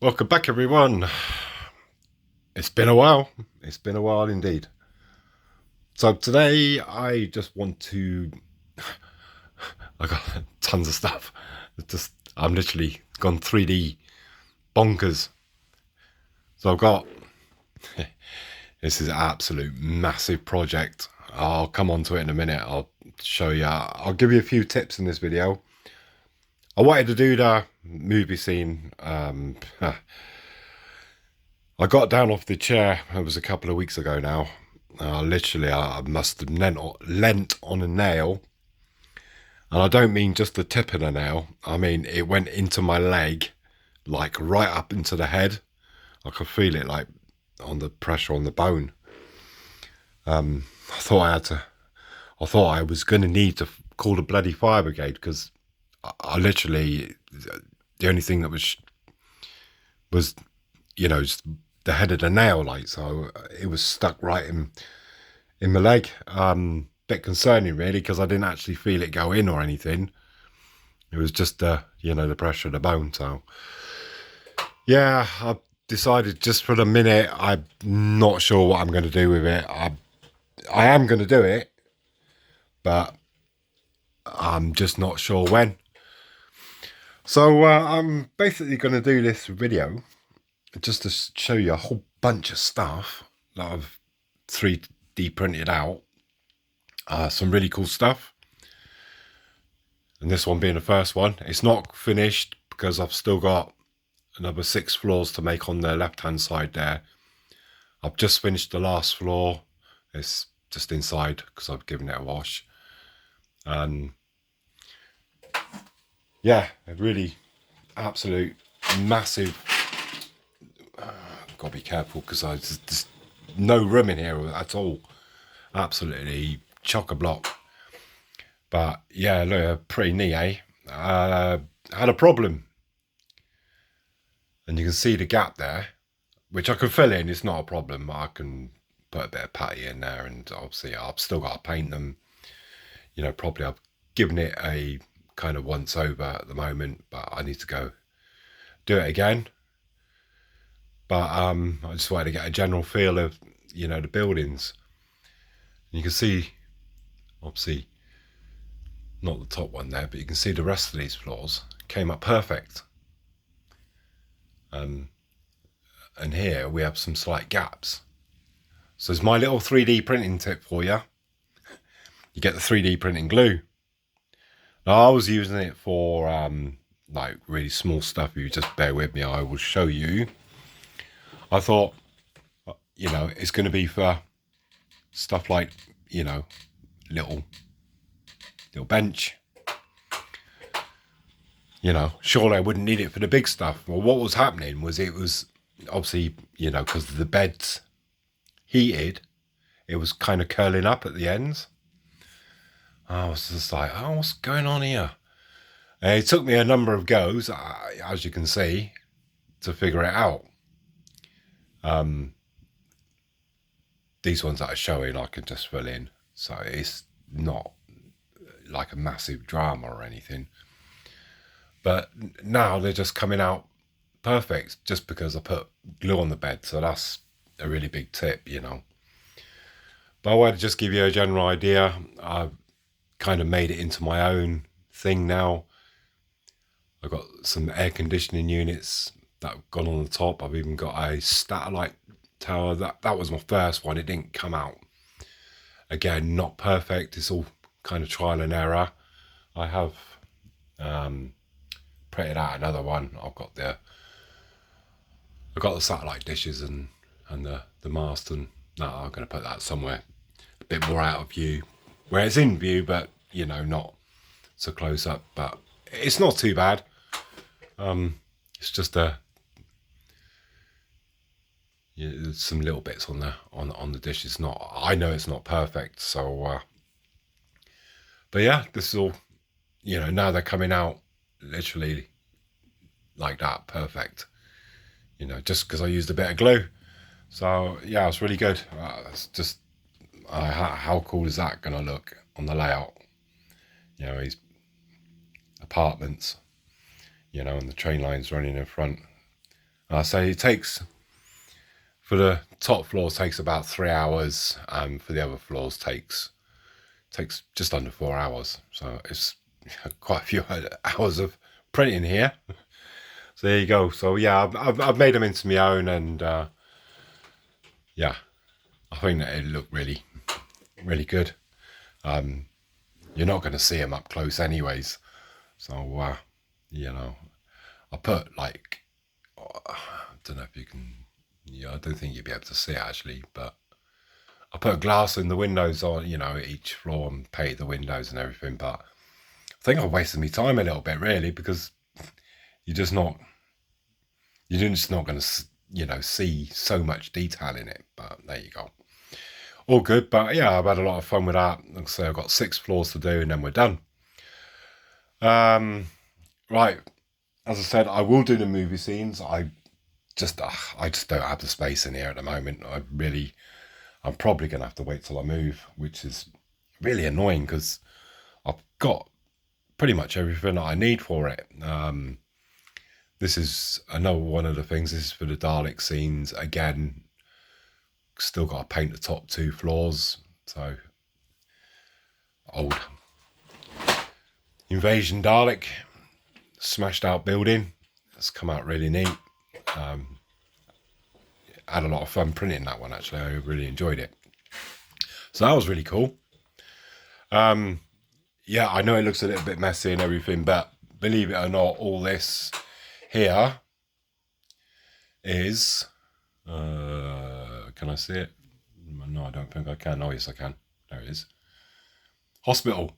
Welcome back, everyone. It's been a while. It's been a while indeed. So today I just want to. I got tons of stuff. I'm literally gone 3D bonkers. So I've got. This is an absolute massive project. I'll come on to it in a minute. I'll show you. I'll give you a few tips in this video. I wanted to do the movie scene. I got down off the chair. It was a couple of weeks ago now. Literally, I must have lent on a nail. And I don't mean just the tip of the nail. I mean, it went into my leg, like right up into the head. I could feel it like on the pressure on the bone. I thought I had to, I thought I was going to need to call the bloody fire brigade because I literally, the only thing that was, just the head of the nail, like, so it was stuck right in my leg. Bit concerning really because I didn't actually feel it go in or anything. It was just the pressure of the bone. So yeah, I decided just for the minute I'm not sure what I'm going to do with it. I am going to do it, but I'm just not sure when. So I'm basically going to do this video just to show you a whole bunch of stuff that I've 3D printed out. Some really cool stuff. And this one being the first one. It's not finished because I've still got another 6 floors to make on the left hand side there. I've just finished the last floor. It's just inside because I've given it a wash. And yeah, a really absolute massive. Gotta be careful because there's no room in here at all. Absolutely chock a block. But yeah, look, pretty neat, eh? Had a problem, and you can see the gap there, which I can fill in. It's not a problem. I can put a bit of putty in there, and obviously I've still got to paint them. Probably I've given it a kind of once over at the moment, but I need to go do it again. But I just wanted to get a general feel of the buildings. And you can see, obviously, not the top one there, but you can see the rest of these floors came up perfect. And here we have some slight gaps. So it's my little 3D printing tip for you. You get the 3D printing glue. Now I was using it for like really small stuff. If you just bear with me, I will show you. I thought, it's going to be for stuff like, little bench. Surely I wouldn't need it for the big stuff. Well, what was happening was it was obviously, because the bed's heated, it was kind of curling up at the ends. I was just like, oh, what's going on here? And it took me a number of goes, as you can see, to figure it out. These ones that are showing, I can just fill in. So it's not like a massive drama or anything. But now they're just coming out perfect just because I put glue on the bed. So that's a really big tip. But I wanted to just give you a general idea. I've kind of made it into my own thing now. I've got some air conditioning units that have gone on the top. I've even got a satellite tower. That was my first one. It didn't come out. Again, not perfect. It's all kind of trial and error. I have printed out another one. I've got the satellite dishes and the mast, and no, I'm going to put that somewhere a bit more out of view, where it's in view, but not so close up. But it's not too bad. It's just some little bits on the dish. It's not. I know it's not perfect. So, but yeah, this is all. Now they're coming out literally like that, perfect. Just because I used a bit of glue. So yeah, it's really good. It's just how cool is that going to look on the layout? These apartments. And the train lines running in front. So it takes, for the top floors takes about 3 hours, for the other floors takes just under 4 hours. So it's quite a few hours of printing here. So there you go. So yeah, I've made them into my own, and yeah, I think that it looked really, really good. You're not going to see them up close anyways. So you know, I put like, I don't know if you can, yeah, I don't think you'd be able to see it actually, but I put glass in the windows on, each floor, and painted the windows and everything. But I think I've wasted my time a little bit really, because you're just not going to, see so much detail in it. But there you go. All good. But yeah, I've had a lot of fun with that. Like I say, I've got 6 floors to do and then we're done. Right. As I said, I will do the movie scenes. I just don't have the space in here at the moment. I'm probably going to have to wait till I move, which is really annoying because I've got pretty much everything that I need for it. This is another one of the things. This is for the Dalek scenes. Again, still got to paint the top 2 floors. So, old Invasion Dalek, smashed out building. It's come out really neat. Had a lot of fun printing that one actually. I really enjoyed it. So that was really cool. Yeah, I know it looks a little bit messy and everything, but believe it or not, all this here is, can I see it? No, I don't think I can. Oh yes, I can. There it is. Hospital.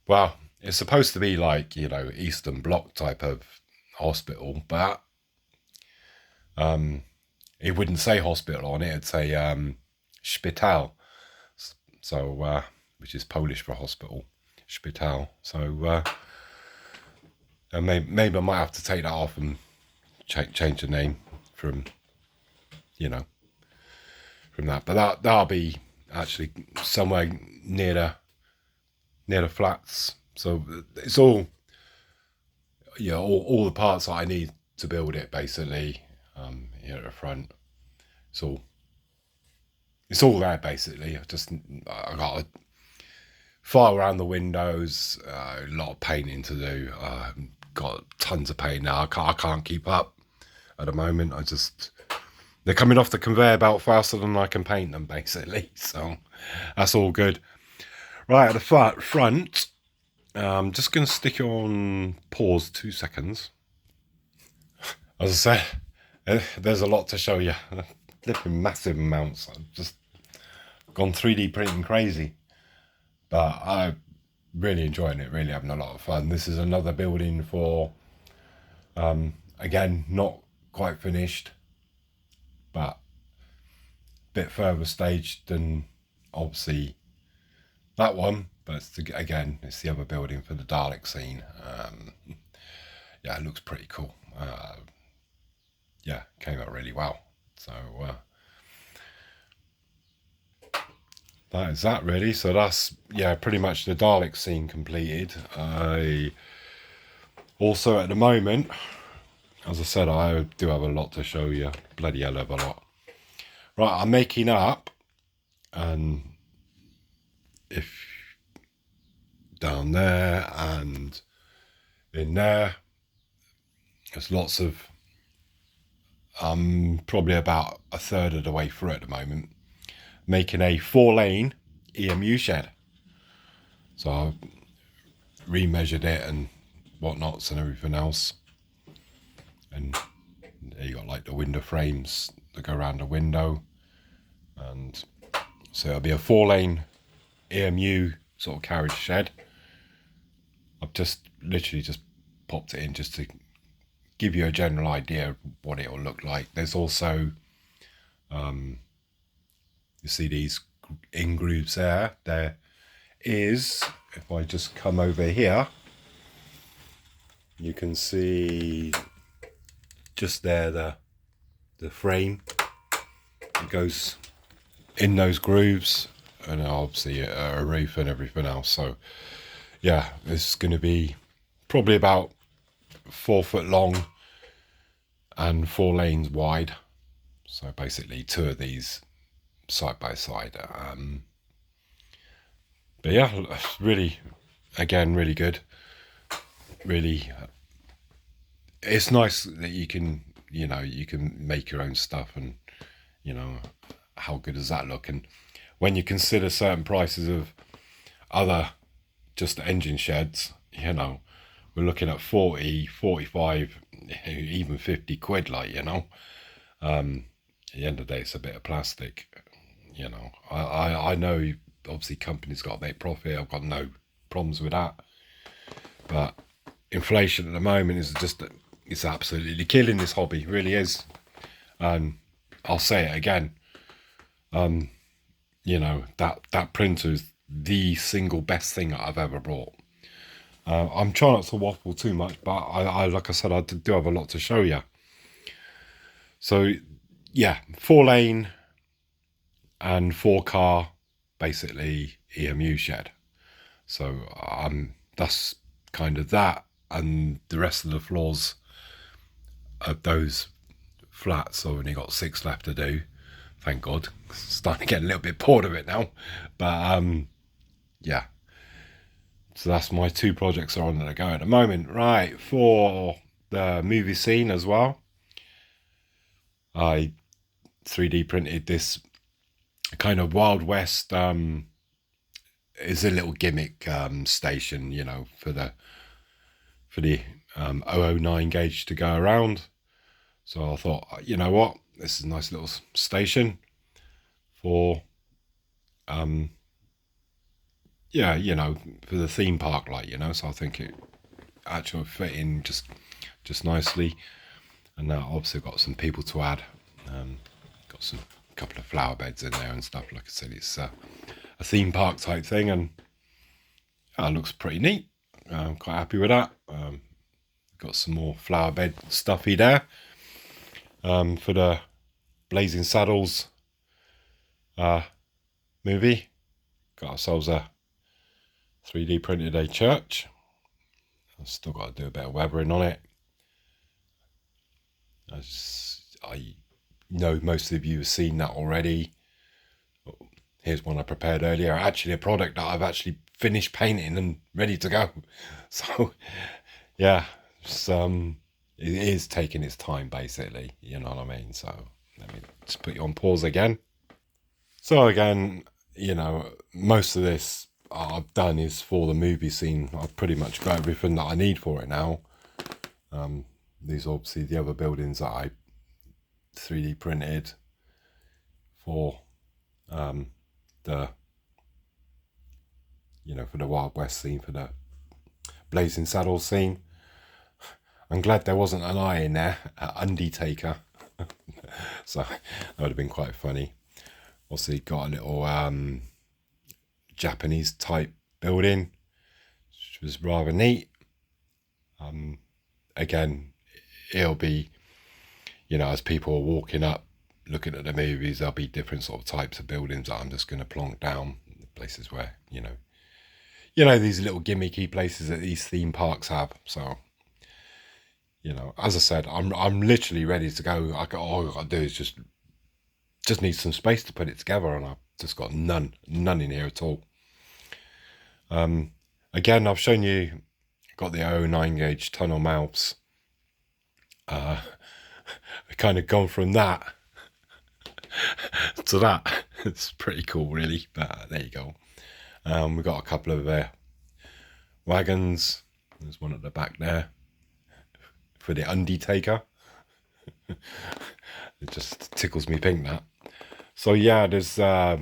Well, it's supposed to be like, Eastern Bloc type of hospital, but it wouldn't say hospital on it. It'd say Szpital. So, which is Polish for hospital. Szpital. So, maybe I might have to take that off and change the name from, from that. But that'll be actually somewhere near the flats. So it's all, all the parts that I need to build it basically. Here at the front, it's all there basically. I got to file around the windows, a lot of painting to do. Got tons of paint now. I can't keep up at the moment. They're coming off the conveyor belt faster than I can paint them basically. So that's all good. Right, at the front, I'm just going to stick it on pause 2 seconds. As I said, there's a lot to show you. Flipping massive amounts. I've just gone 3D printing crazy. But I'm really enjoying it, really having a lot of fun. This is another building for, again, not quite finished, but a bit further staged than obviously that one. But again, it's the other building for the Dalek scene. Yeah, it looks pretty cool. Yeah, came out really well. So that is that really. So that's, yeah, pretty much the Dalek scene completed. I also at the moment, as I said, I do have a lot to show you. Bloody hell of a lot. Right, I'm making up, and if down there and in there, there's lots of, probably about a third of the way through at the moment, making a 4-lane EMU shed. So I've remeasured it and whatnots and everything else. And there you got like the window frames that go around the window. And so it'll be a 4-lane EMU sort of carriage shed. I've just literally just popped it in just to give you a general idea of what it will look like. There's also, you see these in grooves there. There is, if I just come over here, you can see just there the frame. It goes in those grooves, and obviously a roof and everything else. So yeah, it's going to be probably about 4 foot long, and 4 lanes wide. So basically 2 of these side by side. But yeah, really, again, really good. Really, it's nice that you can make your own stuff, and how good does that look? And when you consider certain prices of other just engine sheds, we're looking at 40, 45, even 50 quid, like, at the end of the day, it's a bit of plastic. I know obviously companies got to make profit. I've got no problems with that, but inflation at the moment is just, it's absolutely killing this hobby, it really is. And I'll say it again, that printer is the single best thing that I've ever bought. I'm trying not to waffle too much, but I like I said, I do have a lot to show you. So yeah, 4 lane and 4 car, basically EMU shed. So that's kind of that, and the rest of the floors of those flats, I've only got 6 left to do. Thank God. Starting to get a little bit bored of it now, but yeah. So that's my 2 projects are on that are going at the moment. Right, for the movie scene as well, I 3D printed this kind of Wild West. Is a little gimmick station, for the 009 gauge to go around. So I thought, you know what, this is a nice little station for for the theme park, like, so I think it actually fit in just nicely. And now obviously got some people to add, got some couple of flower beds in there and stuff. Like I said, it's a theme park type thing, and it looks pretty neat. I'm quite happy with that. Got some more flower bed stuffy there for the Blazing Saddles movie. Got ourselves a 3D printed a church. I've still got to do a bit of weathering on it. I know most of you have seen that already. Here's one I prepared earlier. Actually, a product that I've actually finished painting and ready to go. So, yeah, it is taking its time, basically. You know what I mean? So, let me just put you on pause again. So, again, most of this I've done is for the movie scene. I've pretty much got everything that I need for it now. These are obviously the other buildings that I 3D printed for the for the Wild West scene, for the Blazing Saddles scene. I'm glad there wasn't an eye in there, Undertaker. So that would have been quite funny. Also, got a little Japanese type building, which was rather neat. Again, it'll be, as people are walking up, looking at the movies, there'll be different sort of types of buildings that I'm just going to plonk down. Places where, these little gimmicky places that these theme parks have. So, as I said, I'm literally ready to go. All I got to do is just need some space to put it together, and I've just got none in here at all. Again, I've shown you, got the 009 gauge tunnel mouths. I've kind of gone from that to that. It's pretty cool, really, but there you go. We've got a couple of wagons. There's one at the back there for the Undertaker. It just tickles me pink, that. So yeah, there's a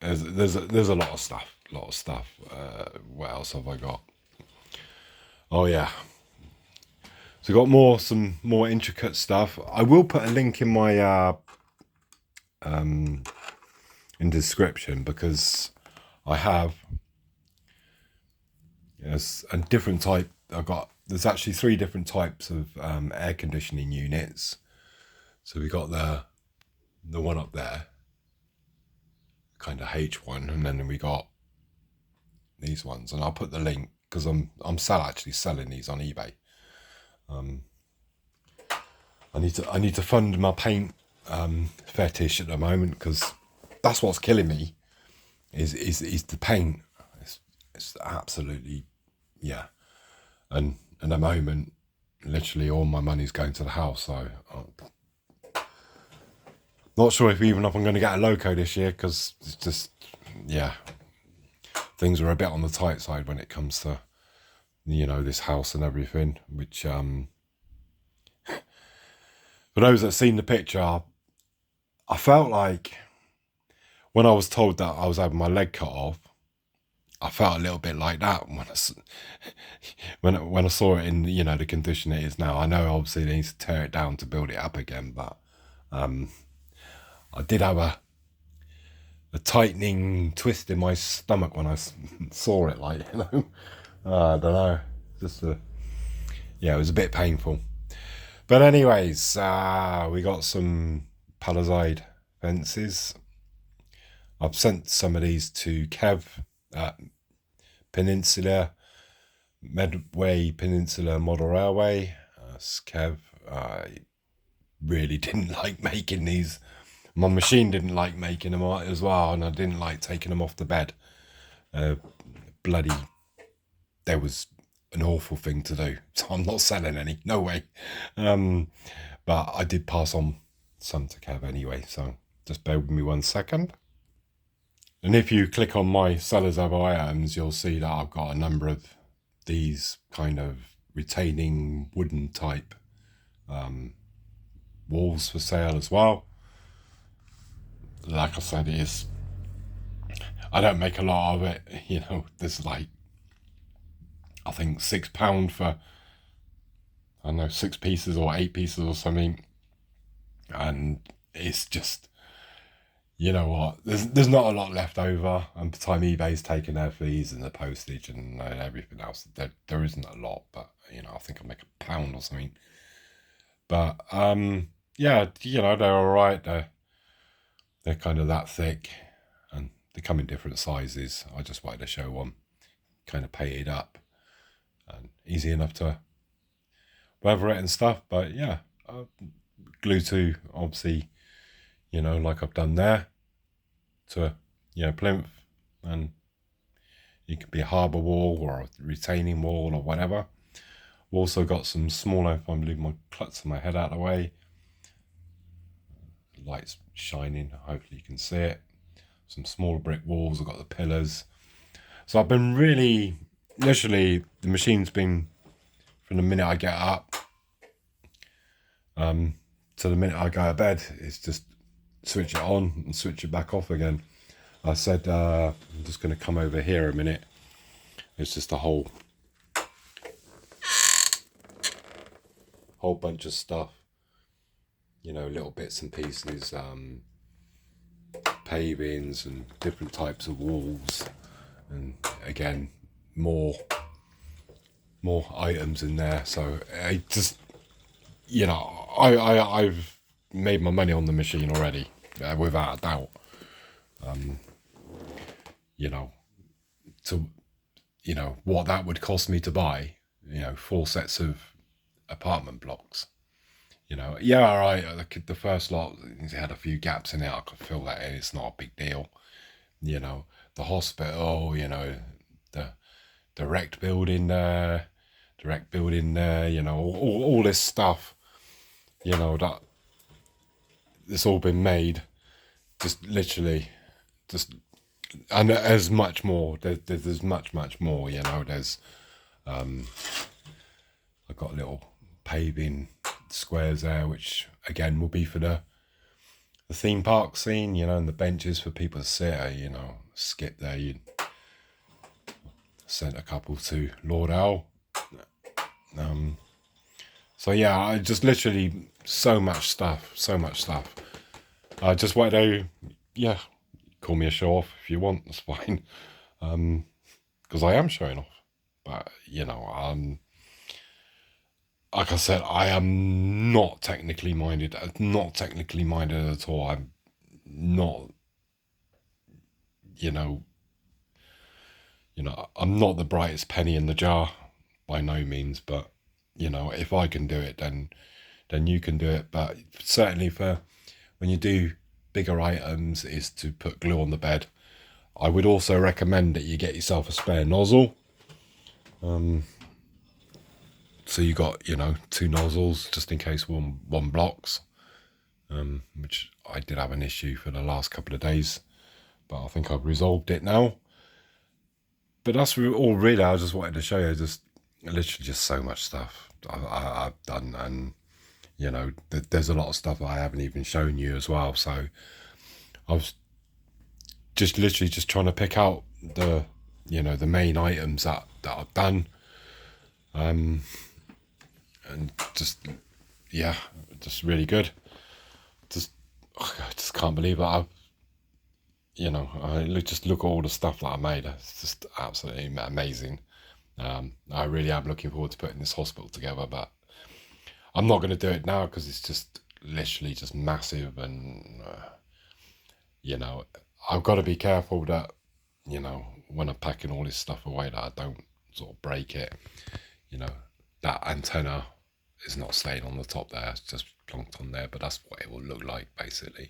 lot of stuff. What else have I got? Oh yeah. So got some more intricate stuff. I will put a link in my in the description, because I have a different type. There's actually 3 different types of air conditioning units. So we got the one up there, kind of H1, and then we got these ones, and I'll put the link, because I'm actually selling these on eBay. I need to fund my paint fetish at the moment, because that's what's killing me. Is the paint? It's absolutely, yeah. And at the moment, literally all my money's going to the house. So I'm not sure if even if I'm going to get a loco this year, because it's just, yeah, things are a bit on the tight side when it comes to, you know, this house and everything. Which for those that seen the picture, I felt like when I was told that I was having my leg cut off, I felt a little bit like that when when I saw it in, you know, the condition it is now. I know obviously they need to tear it down to build it up again, but I did have a tightening twist in my stomach when I saw it. Like, you know, I don't know, just yeah, it was a bit painful. But anyways, we got some Palisade fences. I've sent some of these to Kev at Peninsula, Medway Peninsula Model Railway. Kev, I really didn't like making these. My machine didn't like making them as well, and I didn't like taking them off the bed. Bloody, there was an awful thing to do, so I'm not selling any, no way. But I did pass on some to Kev anyway, so just bear with me 1 second. And if you click on my sellers of items, you'll see that I've got a number of these kind of retaining wooden type walls for sale as well. Like I said, I don't make a lot of it, you know. There's like, I think £6 for, I don't know, 6 pieces or 8 pieces or something. And it's just, you know what, there's not a lot left over, and by the time eBay's taken their fees and the postage and everything else, there isn't a lot. But, you know, I think I make £1 or something. But yeah, you know, they're all right. They're kind of that thick, and they come in different sizes. I just wanted to show one kind of painted up and easy enough to weather it and stuff. But yeah, glue to, obviously, you know, like I've done there, to, you know, plinth, and it could be a harbour wall or a retaining wall or whatever. We've also got some smaller, if I'm leaving my clutch of my head out of the way, lights shining, hopefully you can see it. Some smaller brick walls, I've got the pillars. So I've been really, literally, the machine's been, from the minute I get up to the minute I go to bed, it's just switch it on and switch it back off again. I said, I'm just going to come over here a minute. It's just a whole bunch of stuff, you know, little bits and pieces, pavings and different types of walls, and again, more items in there. So I just, you know, I've made my money on the machine already, without a doubt. You know, to, you know, what that would cost me to buy, you know, 4 sets of apartment blocks. You know, yeah, all right, the first lot, it had a few gaps in it. I could fill that in. It's not a big deal. You know, the hospital, you know, the rec building there, you know, all this stuff, you know, that it's all been made, just literally, just, and there's much more. There's much more, you know. There's, I've got little paving squares there, which again will be for the theme park scene, you know, and the benches for people to sit, you know, skip there. You sent a couple to Lord Owl. So yeah, I just literally so much stuff. I just wanted to, yeah, call me a show off if you want, that's fine. Because I am showing off, but you know, like I said, I am not technically minded at all. I'm not, you know, I'm not the brightest penny in the jar by no means, but you know, if I can do it, then then you can do it. But certainly for when you do bigger items, is to put glue on the bed. I would also recommend that you get yourself a spare nozzle. So you got, 2 nozzles just in case one blocks, which I did have an issue for the last couple of days, but I think I've resolved it now. But that's all really I just wanted to show you. Just literally just so much stuff I've done, and there's a lot of stuff I haven't even shown you as well. So I was just literally just trying to pick out the main items that I've done, and just really good. I just can't believe that just look at all the stuff that I made. It's just absolutely amazing. I really am looking forward to putting this hospital together, but I'm not going to do it now because it's just literally just massive, and I've got to be careful that when I'm packing all this stuff away that I don't sort of break it. That antenna is not staying on the top there, it's just plonked on there, but that's what it will look like basically.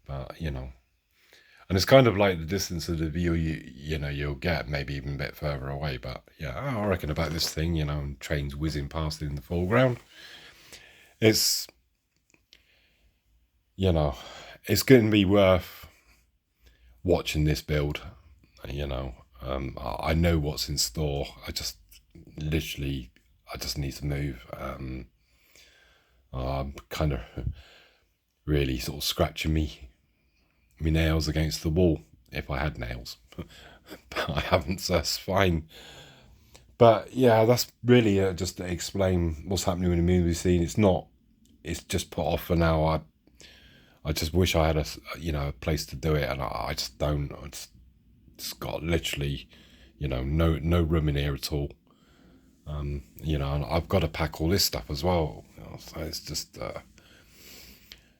But and it's kind of like the distance of the view you'll get, maybe even a bit further away. But yeah, I reckon about this thing, and trains whizzing past in the foreground. It's it's going to be worth watching this build. I know what's in store. I just need to move. I'm kind of really sort of scratching me nails against the wall, if I had nails. But I haven't, so that's fine. But yeah, that's really just to explain what's happening in the movie scene. It's just put off for now. I just wish I had a place to do it, and I just don't. It's got literally no room in here at all. And I've got to pack all this stuff as well. So it's just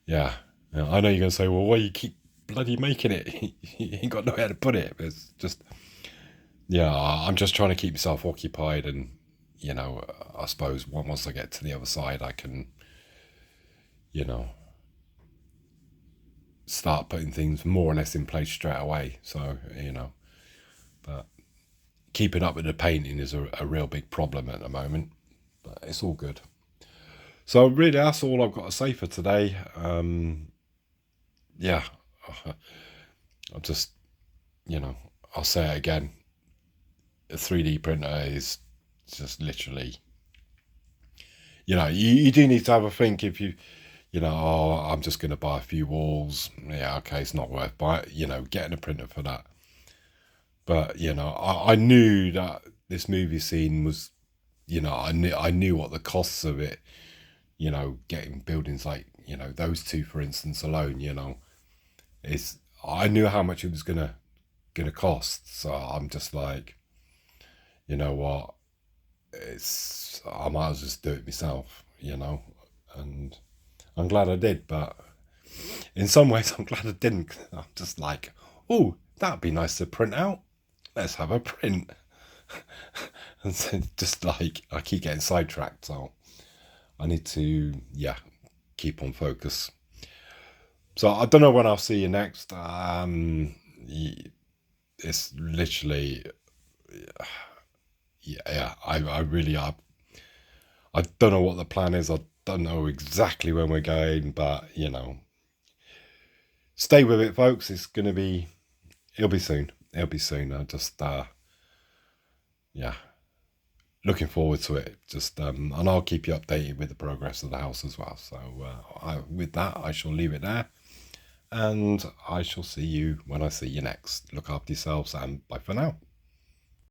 yeah. I know you're gonna say, well, why you keep bloody making it? You ain't got nowhere to put it. It's just I'm just trying to keep myself occupied, and I suppose once I get to the other side, I can start putting things more or less in place straight away. So but keeping up with the painting is a real big problem at the moment, but it's all good. So really, that's all I've got to say for today. I'll just I'll say it again, a 3D printer is just literally, you do need to have a think. If you I'm just going to buy a few walls, yeah, okay, it's not worth buying, getting a printer for that. But I knew that this movie scene was, I knew what the costs of it, getting buildings like those two, for instance, alone, I knew how much it was gonna cost. So I'm just like, you know what, I might as well just do it myself, and I'm glad I did. But in some ways I'm glad I didn't. I'm just like, oh, that'd be nice to print out, let's have a print. And so just like I keep getting sidetracked, so I need to keep on focus. So I don't know when I'll see you next. It's literally I really I don't know what the plan is. I don't know exactly when we're going, but stay with it, folks. It'll be soon. It'll be soon. I just looking forward to it. Just and I'll keep you updated with the progress of the house as well. So with that, I shall leave it there, and I shall see you when I see you next. Look after yourselves, and bye for now.